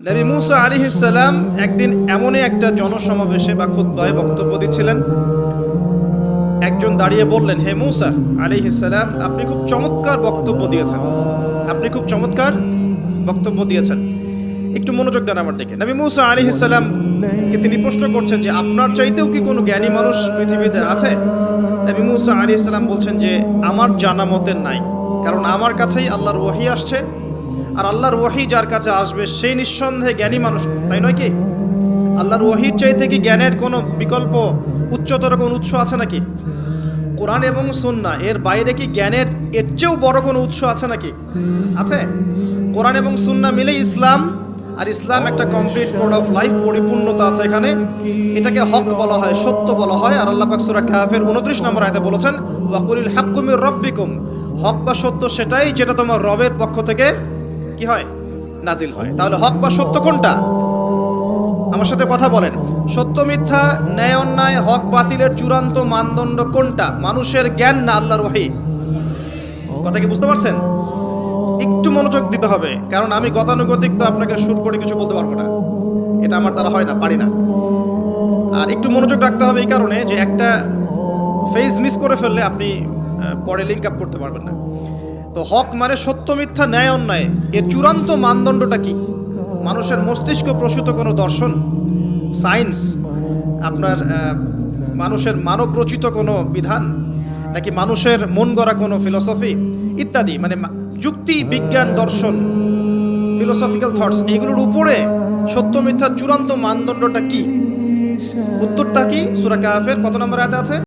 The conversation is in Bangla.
নবী মুসা আলাইহিস সালাম একদিন এমনই একটা জনসমাবেশে বা খুতবায় বক্তব্য দিচ্ছিলেন। একজন দাঁড়িয়ে বললেন, হে মুসা আলাইহিস সালাম, আপনি খুব চমৎকার বক্তব্য দিয়েছেন, আপনি খুব চমৎকার বক্তব্য দিয়েছেন, একটু মনোযোগ দেন আমার দিকে। নবী মুসা আলাইহিস সালামকে তিনি প্রশ্ন করছেন যে আপনার চাইতেও কি কোনো জ্ঞানী মানুষ পৃথিবীতে আছে? নবী মুসা আলাইহিস সালাম বলছেন যে আমার জানা মতে নাই, কারণ আমার কাছেই আল্লাহর ওহী আসছে, আর আল্লাহর ওহী যার কাছে আসবে সেই নিঃসন্দেহে জ্ঞানী মানুষ, তাই নয় কি? আল্লাহর ওহীর চাইতে কি জ্ঞানের কোনো বিকল্প উচ্চতর কোনো উৎস আছে নাকি? কোরআন এবং সুন্নাহ এর বাইরে কি জ্ঞানের এর চেয়েও বড় কোনো উৎস আছে নাকি? আছে? কোরআন এবং সুন্নাহ মিলে ইসলাম, আর ইসলাম একটা কমপ্লিট কোড অফ লাইফ, পরিপূর্ণতা আছে এখানে। এটাকে হক বলা হয়, সত্য বলা হয়। আর আল্লাহ পাক সূরা কাহফের 29 নম্বর আয়াতে বলেছেন, ওয়াকুলিল হাক্কু মির রাব্বিকুম, হক বা সত্য সেটাই যেটা তোমার রবের পক্ষ থেকে কি হয়, নাজিল হয়। তাহলে হক বা সত্য কোনটা? আমার সাথে কথা বলেন। সত্য মিথ্যা, ন্যায় অন্যায়, হক বাতিলের চূড়ান্ত মানদণ্ড কোনটা? মানুষের জ্ঞান না আল্লাহর ওহী? কথা কি বুঝতে পারছেন? একটু মনোযোগ দিতে হবে, কারণ আমি গতানুগতিক তো আপনাকে শুট করে কিছু বলতে পারবো না, এটা আমার দ্বারা হয় না, পারি না। আর একটু মনোযোগ রাখতে হবে এই কারণে যে একটা ফেজ মিস করে ফেললে আপনি পরে লিঙ্ক আপ করতে পারবেন না। তো হক মানে সত্য মিথ্যা ন্যায় অন্যায়, এর চূড়ান্ত মানদণ্ডটা কি? মানুষের মস্তিষ্ক প্রসূত কোনো দর্শন, সায়েন্স, আপনার মানুষের মানব রচিত কোনো বিধান, নাকি মানুষের মন গড়া কোনো ফিলসফি ইত্যাদি, মানে যুক্তি, বিজ্ঞান, দর্শন, ফিলোসফিক্যাল থটস, এগুলোর উপরে সত্য মিথ্যার চূড়ান্ত মানদণ্ডটা কি? উত্তরটা কি? সূরা কাহফের কত নম্বর আয়াতে আছে?